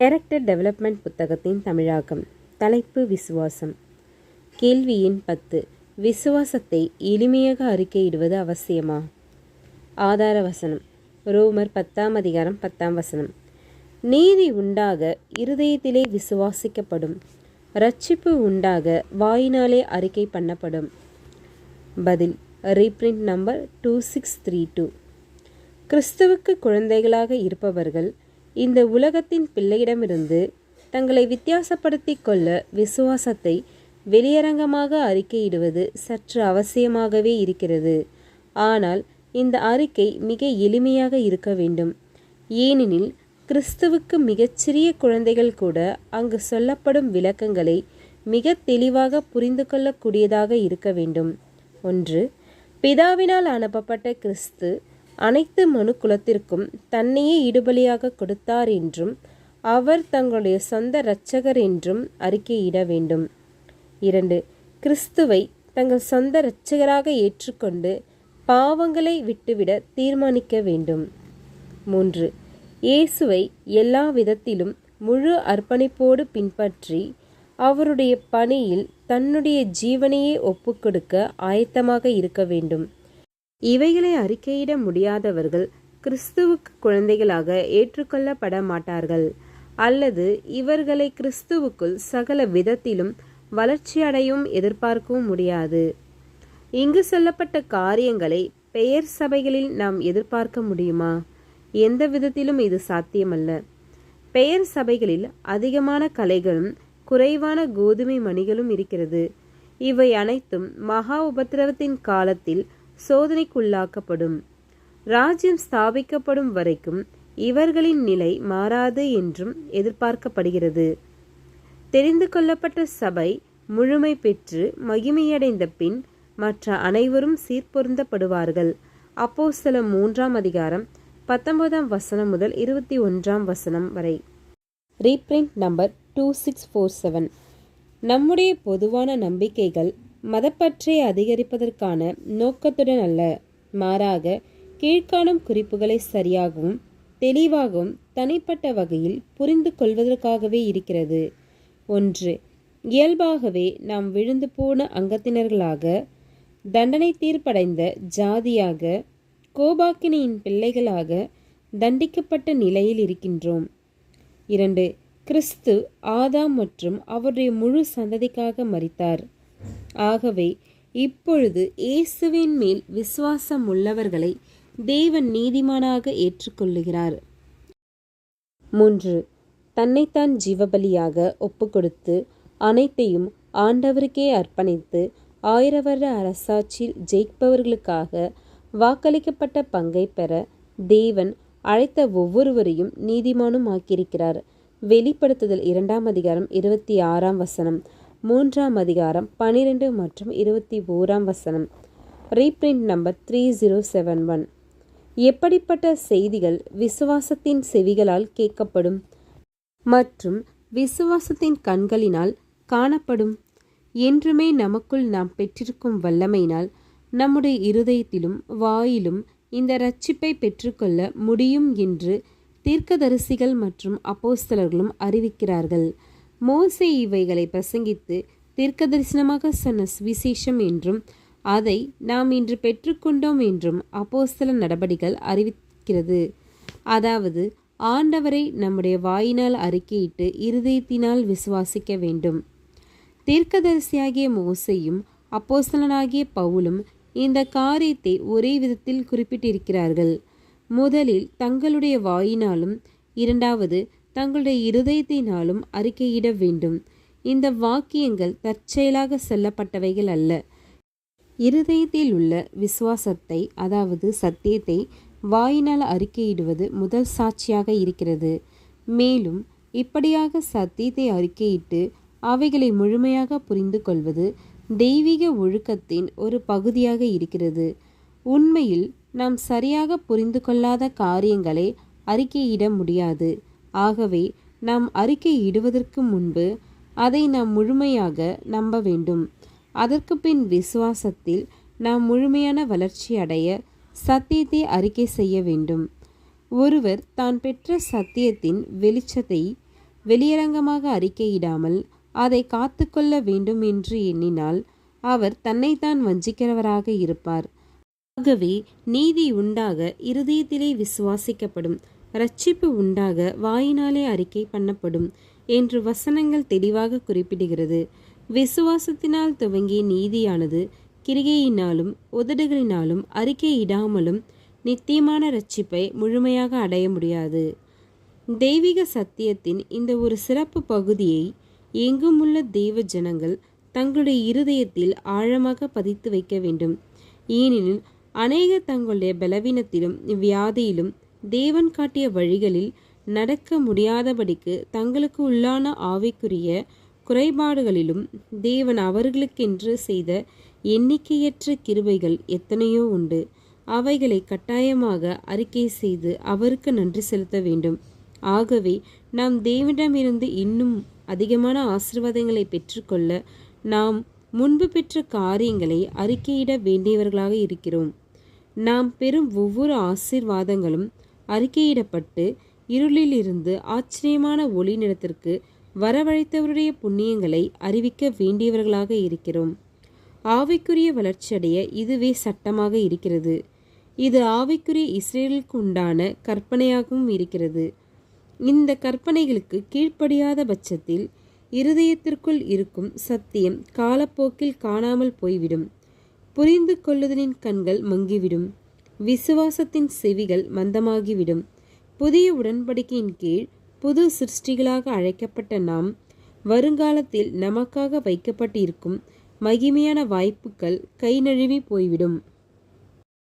Character development புத்தகத்தின் தமிழாக்கம். தலைப்பு விசுவாசம். கேள்வி எண் 10. விசுவாசத்தை எளிமையாக அறிக்கையிடுவது அவசியமா? ஆதார வசனம் ரோமர் 10ஆம் அதிகாரம் 10ஆம் வசனம். நீதி உண்டாக இருதயத்திலே விசுவாசிக்கப்படும், இரட்சிப்பு உண்டாக வாயினாலே அறிக்கை பண்ணப்படும். பதில் ரீப்ரிண்ட் நம்பர் 2632. கிறிஸ்துவுக்கு குழந்தைகளாக இருப்பவர்கள் இந்த உலகத்தின் பிள்ளையிடமிருந்து தங்களை வித்தியாசப்படுத்தி கொள்ள விசுவாசத்தை வெளியரங்கமாக அறிக்கையிடுவது சற்று அவசியமாகவே இருக்கிறது. ஆனால் இந்த அறிக்கை மிக எளிமையாக இருக்க வேண்டும். ஏனெனில் கிறிஸ்துவுக்கு மிகச்சிறிய குழந்தைகள் கூட அங்கு சொல்லப்படும் விளக்கங்களை மிக தெளிவாக புரிந்து கொள்ளக்கூடியதாக இருக்க வேண்டும். 1. பிதாவினால் அனுப்பப்பட்ட கிறிஸ்து அனைத்து மனு குலத்திற்கும் தன்னையே இடுபலியாக கொடுத்தார் என்றும் அவர் தங்களுடைய சொந்த இரட்சகர் என்றும் அறிக்கையிட வேண்டும். 2. கிறிஸ்துவை தங்கள் சொந்த இரட்சகராக ஏற்றுக்கொண்டு பாவங்களை விட்டுவிட தீர்மானிக்க வேண்டும். 3. இயேசுவை எல்லா விதத்திலும் முழு அர்ப்பணிப்போடு பின்பற்றி அவருடைய பணியில் தன்னுடைய ஜீவனையே ஒப்புக்கொடுக்க ஆயத்தமாக இருக்க வேண்டும். இவைகளை அறிக்கையிட முடியாதவர்கள் கிறிஸ்துவுக்கு குழந்தைகளாக ஏற்றுக்கொள்ளப்பட மாட்டார்கள், அல்லது இவர்களை கிறிஸ்துவுக்குள் சகல விதத்திலும் வளர்ச்சியடையும் எதிர்பார்க்கவும் முடியாது. இங்கு சொல்லப்பட்ட காரியங்களை பெயர் சபைகளில் நாம் எதிர்பார்க்க முடியுமா? எந்த விதத்திலும் இது சாத்தியமல்ல. பெயர் சபைகளில் அதிகமான கலைகளும் குறைவான கோதுமை மணிகளும் இருக்கிறது. இவை அனைத்தும் மகா உபத்திரவத்தின் காலத்தில் சோதனைக்குள்ளாக்கப்படும். ராஜ்யம் ஸ்தாபிக்கப்படும் வரைக்கும் இவர்களின் நிலை மாறாது என்றும் எதிர்பார்க்கப்படுகிறது. தெரிந்து கொள்ளப்பட்ட சபை முழுமை பெற்று மகிமையடைந்த பின் மற்ற அனைவரும் சீர்பொருந்தப்படுவார்கள். அப்போஸ்தலர் 3ஆம் அதிகாரம் 19ஆம் வசனம் முதல் 21ஆம் வசனம் வரை. Reprint number 2647. நம்முடைய பொதுவான நம்பிக்கைகள் மதப்பற்றை அதிகரிப்பதற்கான நோக்கத்துடன் அல்ல, மாறாக கீழ்காணும் குறிப்புகளை சரியாகவும் தெளிவாகவும் தனிப்பட்ட வகையில் புரிந்து கொள்வதற்காகவே இருக்கிறது. 1. இயல்பாகவே நாம் விழுந்து போன அங்கத்தினர்களாக, தண்டனை தீர்ப்படைந்த ஜாதியாக, கோபாக்கினியின் பிள்ளைகளாக தண்டிக்கப்பட்ட நிலையில் இருக்கின்றோம். 2. கிறிஸ்து ஆதாம் மற்றும் அவருடைய முழு சந்ததிக்காக மரித்தார். ஆகவே இப்பொழுது இயேசுவின் மேல் விசுவாசம் உள்ளவர்களை தேவன் நீதிமானாக ஏற்றுக்கொள்ளுகிறார். 3. தன்னைத்தான் ஜீவபலியாக ஒப்புக்கொடுத்து அனைத்தையும் ஆண்டவருக்கே அர்ப்பணித்து 1000 வருட அரசாட்சியில் ஜெயிப்பவர்களுக்காக வாக்களிக்கப்பட்ட பங்கை பெற தேவன் அழைத்த ஒவ்வொருவரையும் நீதிமானும் ஆக்கியிருக்கிறார். வெளிப்படுத்துதல் 2ஆம் அதிகாரம் 26ஆம் வசனம், 3ஆம் அதிகாரம் 12 மற்றும் 21ஆம் வசனம். Reprint number 3071. எப்படிப்பட்ட செய்திகள் விசுவாசத்தின் செவிகளால் கேட்கப்படும் மற்றும் விசுவாசத்தின் கண்களினால் காணப்படும்? என்றுமே நமக்குள் நாம் பெற்றிருக்கும் வல்லமையினால் நம்முடைய இருதயத்திலும் வாயிலும் இந்த இரட்சிப்பை பெற்றுக்கொள்ள முடியும் என்று தீர்க்கதரிசிகள் மற்றும் அப்போஸ்தலர்களும் அறிவிக்கிறார்கள். மோசே இவைகளை பிரசங்கித்து தீர்க்கதரிசனமாக சொன்ன சுவிசேஷம் என்றும் அதை நாம் இன்று பெற்றுக்கொண்டோம் என்றும் அப்போஸ்தல நடபடிகள் அறிவிக்கிறது. அதாவது ஆண்டவரை நம்முடைய வாயினால் அறிக்கையிட்டு இருதயத்தினால் விசுவாசிக்க வேண்டும். தீர்க்கதரிசியாகிய மோசேயும் அப்போஸ்தலனாகிய பவுலும் இந்த காரியத்தை ஒரே விதத்தில் குறிப்பிட்டிருக்கிறார்கள். முதலில் தங்களுடைய வாயினாலும் இரண்டாவது தங்களுடைய இருதயத்தினாலும் அறிக்கையிட வேண்டும். இந்த வாக்கியங்கள் தற்செயலாக சொல்லப்பட்டவைகள் அல்ல. இருதயத்தில் உள்ள விசுவாசத்தை, அதாவது சத்தியத்தை வாயினால் அறிக்கையிடுவது முதல் சாட்சியாக இருக்கிறது. மேலும் இப்படியாக சத்தியத்தை அறிக்கையிட்டு அவைகளை முழுமையாக புரிந்து கொள்வது தெய்வீக ஒழுக்கத்தின் ஒரு பகுதியாக இருக்கிறது. உண்மையில் நாம் சரியாக புரிந்து கொள்ளாத காரியங்களை அறிக்கையிட முடியாது. ஆகவே நாம் அறிக்கையிடுவதற்கு முன்பு அதை நாம் முழுமையாக நம்ப வேண்டும். அதற்கு பின் விசுவாசத்தில் நாம் முழுமையான வளர்ச்சி அடைய சத்தியத்தை அறிக்கை செய்ய வேண்டும். ஒருவர் தான் பெற்ற சத்தியத்தின் வெளிச்சத்தை வெளியரங்கமாக அறிக்கையிடாமல் அதை காத்துக்கொள்ள வேண்டும் என்று எண்ணினால் அவர் தன்னைத்தான் வஞ்சிக்கிறவராக இருப்பார். ஆகவே நீதி உண்டாக இருதயத்திலே விசுவாசிக்கப்படும், இரட்சிப்பு உண்டாக வாயினாலே அறிக்கை பண்ணப்படும் என்று வசனங்கள் தெளிவாக குறிப்பிடுகிறது. விசுவாசத்தினால் துவங்கிய நீதியானது கிரிகையினாலும் உதடுகளினாலும் அறிக்கையிடாமலும் நித்தியமான இரட்சிப்பை முழுமையாக அடைய முடியாது. தெய்வீக சத்தியத்தின் இந்த ஒரு சிறப்பு பகுதியை எங்குமுள்ள தெய்வ ஜனங்கள் தங்களுடைய இருதயத்தில் ஆழமாக பதித்து வைக்க வேண்டும். ஏனெனில் அநேகர் தங்களுடைய பலவீனத்திலும் வியாதியிலும் தேவன் காட்டிய வழிகளில் நடக்க முடியாதபடிக்கு தங்களுக்கு உள்ளான ஆவிக்குரிய குறைபாடுகளிலும் தேவன் அவர்களுக்கென்று செய்த எண்ணிக்கையற்ற கிருபைகள் எத்தனையோ உண்டு. அவைகளை கட்டாயமாக அறிக்கை செய்து அவருக்கு நன்றி செலுத்த வேண்டும். ஆகவே நாம் தேவனிடமிருந்து இன்னும் அதிகமான ஆசீர்வாதங்களை பெற்றுக்கொள்ள நாம் முன்பு பெற்ற காரியங்களை அறிக்கையிட வேண்டியவர்களாக இருக்கிறோம். நாம் பெறும் ஒவ்வொரு ஆசீர்வாதங்களும் அறிக்கையிடப்பட்டு இருளிலிருந்து ஆச்சரியமான ஒளி நிலத்திற்கு வரவழைத்தவருடைய புண்ணியங்களை அறிவிக்க வேண்டியவர்களாக இருக்கிறோம். ஆவிக்குரிய வளர்ச்சியடைய இதுவே சட்டமாக இருக்கிறது. இது ஆவிக்குரிய இஸ்ரேலுக்கு உண்டான கற்பனையாகவும் இருக்கிறது. இந்த கற்பனைகளுக்கு கீழ்ப்படியாத பட்சத்தில் இருதயத்திற்குள் இருக்கும் சத்தியம் காலப்போக்கில் காணாமல் போய்விடும். புரிந்து கொள்ளுதலின் கண்கள் மங்கிவிடும். விசுவாசத்தின் செவிகள் மந்தமாகிவிடும். புதிய உடன்படிக்கையின் கீழ் புது சிருஷ்டிகளாக அழைக்கப்பட்ட நாம் வருங்காலத்தில் நமக்காக வைக்கப்பட்டிருக்கும் மகிமையான வாய்ப்புகள் கை நழுவி போய்விடும்.